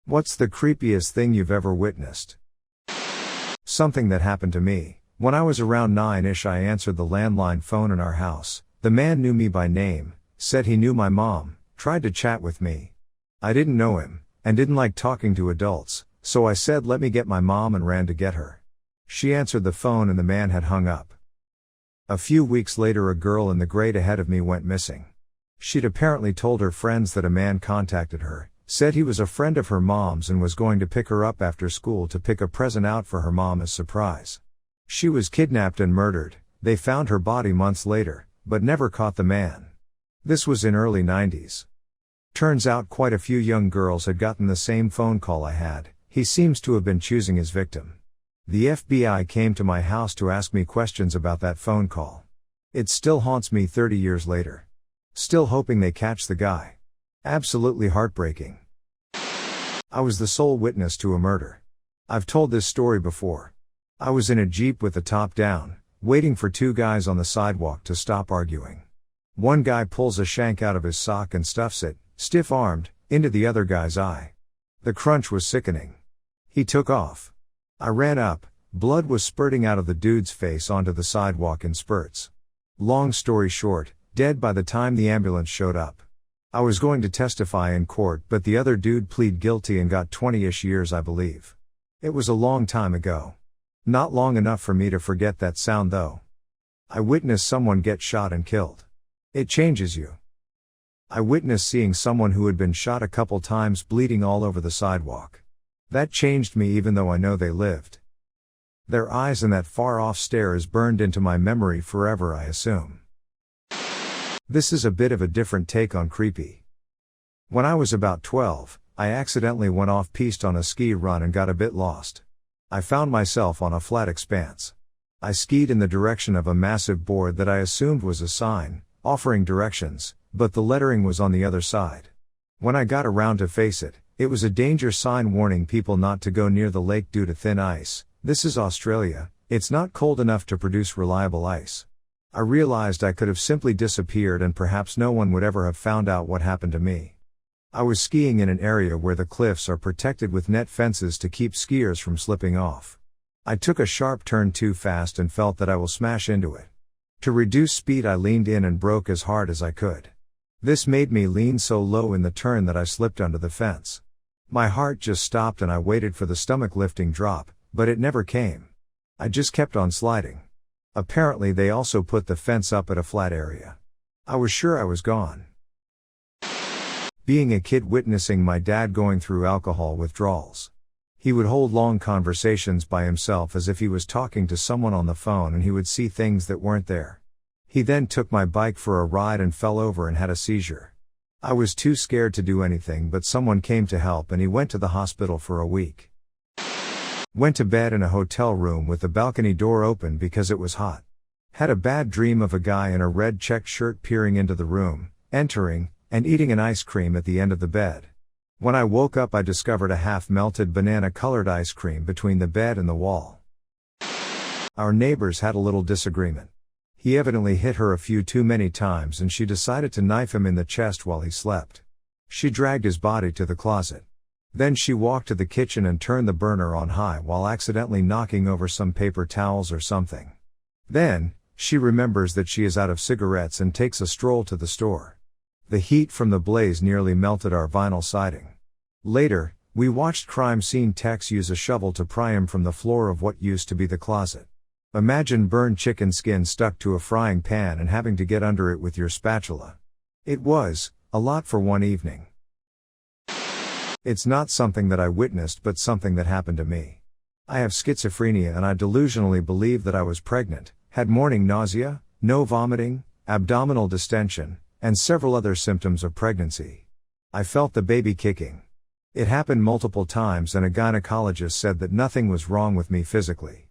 What's the creepiest thing you've ever witnessed? Something that happened to me. When I was around 9-ish, I answered the landline phone in our house. The man knew me by name, said he knew my mom, tried to chat with me. I didn't know him, and didn't like talking to adults, so I said let me get my mom and ran to get her. She answered the phone and the man had hung up. A few weeks later, a girl in the grade ahead of me went missing. She'd apparently told her friends that a man contacted her, said he was a friend of her mom's and was going to pick her up after school to pick a present out for her mom as surprise. She was kidnapped and murdered. They found her body months later, but never caught the man. This was in early 90s. Turns out quite a few young girls had gotten the same phone call I had. He seems to have been choosing his victim. The FBI came to my house to ask me questions about that phone call. It still haunts me 30 years later. Still hoping they catch the guy. Absolutely heartbreaking. I was the sole witness to a murder. I've told this story before. I was in a Jeep with the top down, waiting for two guys on the sidewalk to stop arguing. One guy pulls a shank out of his sock and stuffs it, stiff-armed, into the other guy's eye. The crunch was sickening. He took off. I ran up, blood was spurting out of the dude's face onto the sidewalk in spurts. Long story short, dead by the time the ambulance showed up. I was going to testify in court, but the other dude pleaded guilty and got 20-ish years, I believe. It was a long time ago. Not long enough for me to forget that sound though. I witnessed someone get shot and killed. It changes you. I witnessed seeing someone who had been shot a couple times bleeding all over the sidewalk. That changed me even though I know they lived. Their eyes and that far-off stare is burned into my memory forever, I assume. This is a bit of a different take on creepy. When I was about 12, I accidentally went off-piste on a ski run and got a bit lost. I found myself on a flat expanse. I skied in the direction of a massive board that I assumed was a sign, offering directions, but the lettering was on the other side. When I got around to face it, it was a danger sign warning people not to go near the lake due to thin ice. This is Australia, it's not cold enough to produce reliable ice. I realized I could have simply disappeared and perhaps no one would ever have found out what happened to me. I was skiing in an area where the cliffs are protected with net fences to keep skiers from slipping off. I took a sharp turn too fast and felt that I will smash into it. To reduce speed, I leaned in and broke as hard as I could. This made me lean so low in the turn that I slipped under the fence. My heart just stopped and I waited for the stomach lifting drop, but it never came. I just kept on sliding. Apparently they also put the fence up at a flat area. I was sure I was gone. Being a kid, witnessing my dad going through alcohol withdrawals. He would hold long conversations by himself as if he was talking to someone on the phone, and he would see things that weren't there. He then took my bike for a ride and fell over and had a seizure. I was too scared to do anything, but someone came to help and he went to the hospital for a week. Went to bed in a hotel room with the balcony door open because it was hot. Had a bad dream of a guy in a red checked shirt peering into the room, entering, and eating an ice cream at the end of the bed. When I woke up, I discovered a half-melted banana-colored ice cream between the bed and the wall. Our neighbors had a little disagreement. He evidently hit her a few too many times and she decided to knife him in the chest while he slept. She dragged his body to the closet. Then she walked to the kitchen and turned the burner on high while accidentally knocking over some paper towels or something. Then, she remembers that she is out of cigarettes and takes a stroll to the store. The heat from the blaze nearly melted our vinyl siding. Later, we watched crime scene techs use a shovel to pry him from the floor of what used to be the closet. Imagine burned chicken skin stuck to a frying pan and having to get under it with your spatula. It was a lot for one evening. It's not something that I witnessed, but something that happened to me. I have schizophrenia and I delusionally believed that I was pregnant, had morning nausea, no vomiting, abdominal distension, and several other symptoms of pregnancy. I felt the baby kicking. It happened multiple times and a gynecologist said that nothing was wrong with me physically.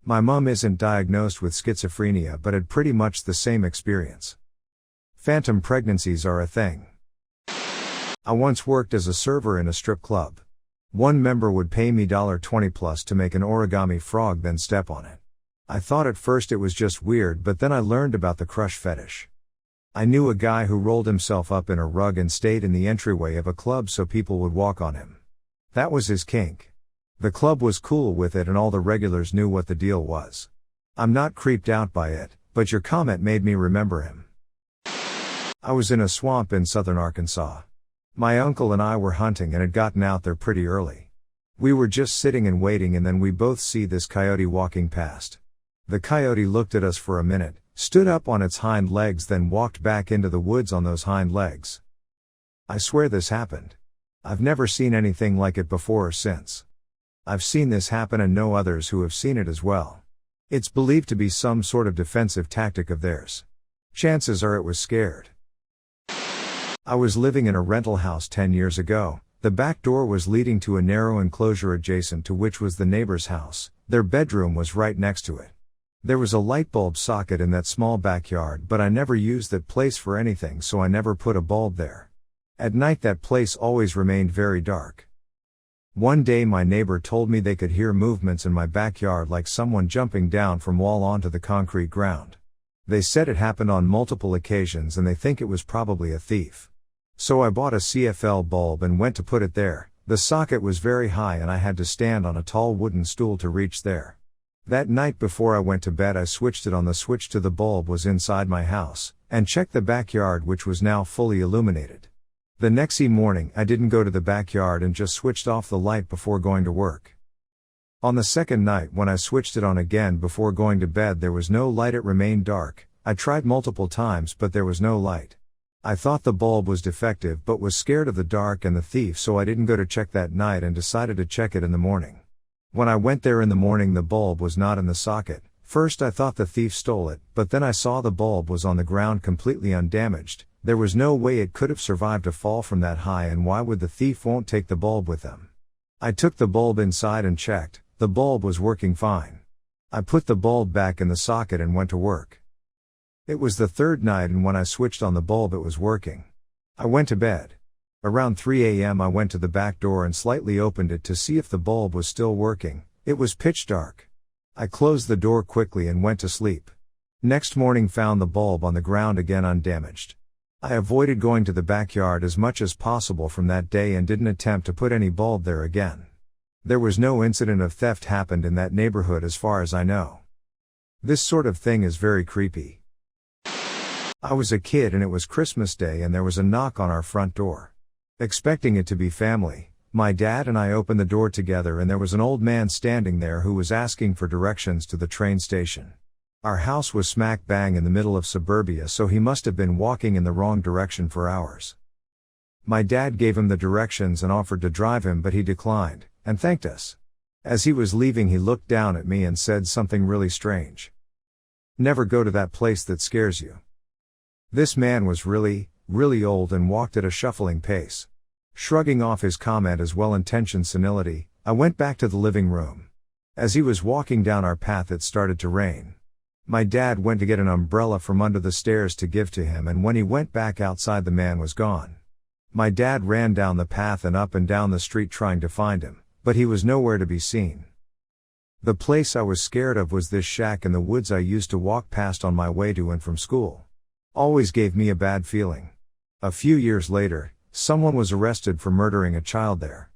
My mom isn't diagnosed with schizophrenia but had pretty much the same experience. Phantom pregnancies are a thing. I once worked as a server in a strip club. One member would pay me $20 plus to make an origami frog then step on it. I thought at first it was just weird, but then I learned about the crush fetish. I knew a guy who rolled himself up in a rug and stayed in the entryway of a club so people would walk on him. That was his kink. The club was cool with it and all the regulars knew what the deal was. I'm not creeped out by it, but your comment made me remember him. I was in a swamp in southern Arkansas. My uncle and I were hunting and had gotten out there pretty early. We were just sitting and waiting and then we both see this coyote walking past. The coyote looked at us for a minute, stood up on its hind legs, then walked back into the woods on those hind legs. I swear this happened. I've never seen anything like it before or since. I've seen this happen and know others who have seen it as well. It's believed to be some sort of defensive tactic of theirs. Chances are it was scared. I was living in a rental house 10 years ago. The back door was leading to a narrow enclosure adjacent to which was the neighbor's house. Their bedroom was right next to it. There was a light bulb socket in that small backyard, but I never used that place for anything, so I never put a bulb there. At night that place always remained very dark. One day my neighbor told me they could hear movements in my backyard, like someone jumping down from wall onto the concrete ground. They said it happened on multiple occasions and they think it was probably a thief. So I bought a CFL bulb and went to put it there. The socket was very high and I had to stand on a tall wooden stool to reach there. That night before I went to bed I switched it on. The switch to the bulb was inside my house, and checked the backyard, which was now fully illuminated. The next morning I didn't go to the backyard and just switched off the light before going to work. On the second night when I switched it on again before going to bed, there was no light. It remained dark. I tried multiple times but there was no light. I thought the bulb was defective but was scared of the dark and the thief, so I didn't go to check that night and decided to check it in the morning. When I went there in the morning, the bulb was not in the socket. First I thought the thief stole it, but then I saw the bulb was on the ground completely undamaged. There was no way it could have survived a fall from that high, and why would the thief won't take the bulb with them? I took the bulb inside and checked. The bulb was working fine. I put the bulb back in the socket and went to work. It was the third night and when I switched on the bulb it was working. I went to bed. Around 3 a.m. I went to the back door and slightly opened it to see if the bulb was still working. It was pitch dark. I closed the door quickly and went to sleep. Next morning found the bulb on the ground again undamaged. I avoided going to the backyard as much as possible from that day and didn't attempt to put any bulb there again. There was no incident of theft happened in that neighborhood as far as I know. This sort of thing is very creepy. I was a kid and it was Christmas Day and there was a knock on our front door. Expecting it to be family, my dad and I opened the door together and there was an old man standing there who was asking for directions to the train station. Our house was smack bang in the middle of suburbia, so he must have been walking in the wrong direction for hours. My dad gave him the directions and offered to drive him, but he declined, and thanked us. As he was leaving he looked down at me and said something really strange. "Never go to that place that scares you." This man was really old and walked at a shuffling pace. Shrugging off his comment as well-intentioned senility, I went back to the living room. As he was walking down our path it started to rain. My dad went to get an umbrella from under the stairs to give to him, and when he went back outside the man was gone. My dad ran down the path and up and down the street trying to find him, but he was nowhere to be seen. The place I was scared of was this shack in the woods I used to walk past on my way to and from school. Always gave me a bad feeling. A few years later, someone was arrested for murdering a child there.